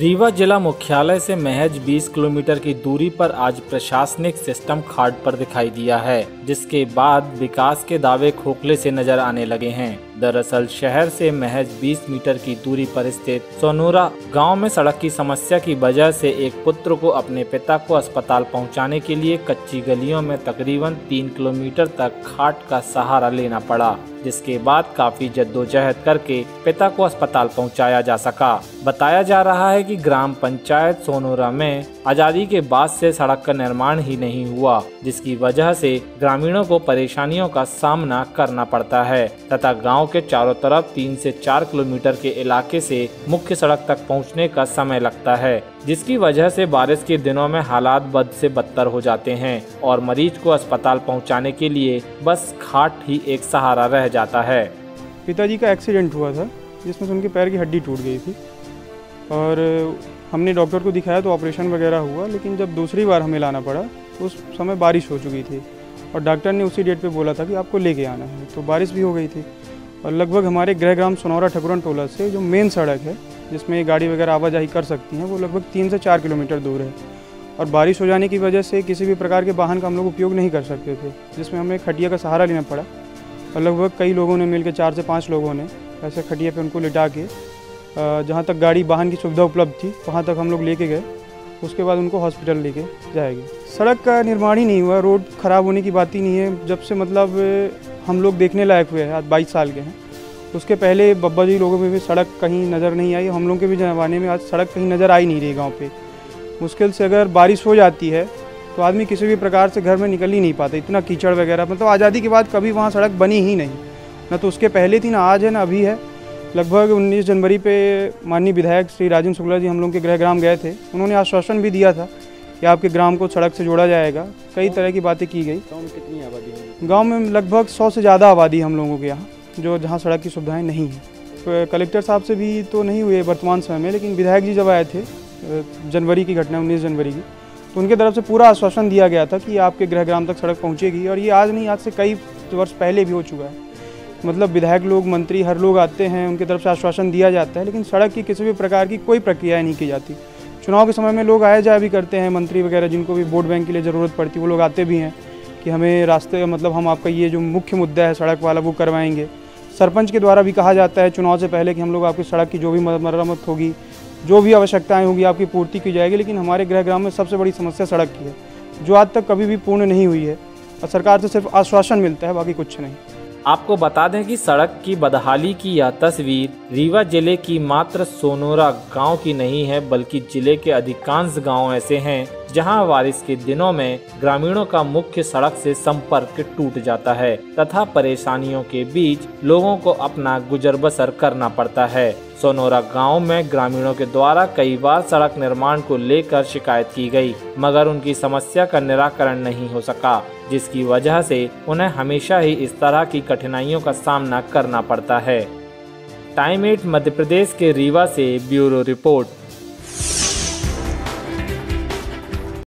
रीवा जिला मुख्यालय से महज 20 किलोमीटर की दूरी पर आज प्रशासनिक सिस्टम खाड़ पर दिखाई दिया है, जिसके बाद विकास के दावे खोखले से नजर आने लगे हैं। दरअसल शहर से महज 20 मीटर की दूरी पर स्थित सोनूरा गांव में सड़क की समस्या की वजह से एक पुत्र को अपने पिता को अस्पताल पहुंचाने के लिए कच्ची गलियों में तकरीबन 3 किलोमीटर तक खाट का सहारा लेना पड़ा, जिसके बाद काफी जद्दोजहद करके पिता को अस्पताल पहुंचाया जा सका। बताया जा रहा है कि ग्राम पंचायत सोनूरा में आजादी के बाद से सड़क का निर्माण ही नहीं हुआ, जिसकी वजह से ग्रामीणों को परेशानियों का सामना करना पड़ता है तथा गांव के चारों तरफ 3 से 4 किलोमीटर के इलाके से मुख्य सड़क तक पहुंचने का समय लगता है, जिसकी वजह से बारिश के दिनों में हालात बद से बदतर हो जाते हैं और मरीज को अस्पताल पहुंचाने के लिए बस खाट ही एक सहारा रह जाता है। पिताजी का एक्सीडेंट हुआ था जिसमें से उनके पैर की हड्डी टूट गई थी और हमने डॉक्टर को दिखाया तो ऑपरेशन वगैरह हुआ, लेकिन जब दूसरी बार हमें लाना पड़ा उस समय बारिश हो चुकी थी और डॉक्टर ने उसी डेट पे बोला था कि आपको लेके आना है, तो बारिश भी हो गई थी और लगभग हमारे गृहग्राम सोनौरा ठकुरन टोला से जो मेन सड़क है जिसमें गाड़ी वगैरह आवाजाही कर सकती हैं वो लगभग 3 से 4 किलोमीटर दूर है और बारिश हो जाने की वजह से किसी भी प्रकार के वाहन का हम लोग उपयोग नहीं कर सकते थे, जिसमें हमें खटिया का सहारा लेना पड़ा और लगभग कई लोगों ने मिलकर 4 से 5 लोगों ने ऐसे खटिया पे उनको लिटा के जहाँ तक गाड़ी वाहन की सुविधा उपलब्ध थी वहाँ तक हम लोग लेके गए। उसके बाद उनको हॉस्पिटल लेके जाएंगे। सड़क का निर्माण ही नहीं हुआ, रोड ख़राब होने की बात ही नहीं है। जब से मतलब हम लोग देखने लायक हुए हैं, आज 22 साल के हैं, उसके पहले बब्बा जी लोगों में भी सड़क कहीं नज़र नहीं आई। हम लोग के भी ज़माने में आज सड़क कहीं नज़र आ ही नहीं रही गाँव पे। मुश्किल से अगर बारिश हो जाती है तो आदमी किसी भी प्रकार से घर में निकल ही नहीं पाता, इतना कीचड़ वगैरह। मतलब आज़ादी के बाद कभी वहाँ सड़क बनी ही नहीं, ना तो उसके पहले थी, ना आज है, ना अभी है। लगभग 19 जनवरी पे माननीय विधायक श्री राजेंद्र शुक्ला जी हम लोग के गृहग्राम गए थे। उन्होंने आश्वासन भी दिया था कि आपके ग्राम को सड़क से जोड़ा जाएगा। कई तरह की बातें की गई। गाँव में कितनी आबादी है? गाँव में लगभग 100 से ज़्यादा आबादी हम लोगों के यहाँ, जहाँ सड़क की सुविधाएँ नहीं हैं। तो कलेक्टर साहब से भी तो नहीं हुए वर्तमान समय में, लेकिन विधायक जी जब आए थे जनवरी की घटना 19 जनवरी की, तो उनके तरफ से पूरा आश्वासन दिया गया था कि आपके गृहग्राम तक सड़क पहुंचेगी। और ये आज नहीं, आज से कई वर्ष पहले भी हो चुका है। मतलब विधायक लोग, मंत्री, हर लोग आते हैं, उनकी तरफ से आश्वासन दिया जाता है, लेकिन सड़क की किसी भी प्रकार की कोई प्रक्रिया नहीं की जाती। चुनाव के समय में लोग आए जाए भी करते हैं, मंत्री वगैरह जिनको भी वोट बैंक के लिए ज़रूरत पड़ती है वो लोग आते भी हैं कि हमें रास्ते, मतलब हम आपका ये जो मुख्य मुद्दा है सड़क वाला वो करवाएंगे। सरपंच के द्वारा भी कहा जाता है चुनाव से पहले कि हम लोग आपकी सड़क की जो भी मरम्मत होगी, जो भी आवश्यकताएं होंगी आपकी पूर्ति की जाएगी। लेकिन हमारे गृहग्राम में सबसे बड़ी समस्या सड़क की है, जो आज तक कभी भी पूर्ण नहीं हुई है और सरकार से सिर्फ आश्वासन मिलता है, बाकी कुछ नहीं। आपको बता दें कि सड़क की बदहाली की यह तस्वीर रीवा जिले की मात्र सोनूरा गांव की नहीं है, बल्कि जिले के अधिकांश गांव ऐसे हैं जहां बारिश के दिनों में ग्रामीणों का मुख्य सड़क से संपर्क टूट जाता है तथा परेशानियों के बीच लोगों को अपना गुजर बसर करना पड़ता है। सोनूरा गांव में ग्रामीणों के द्वारा कई बार सड़क निर्माण को लेकर शिकायत की गई, मगर उनकी समस्या का निराकरण नहीं हो सका, जिसकी वजह से उन्हें हमेशा ही इस तरह की कठिनाइयों का सामना करना पड़ता है। टाइम 8 मध्य प्रदेश के रीवा से ब्यूरो रिपोर्ट।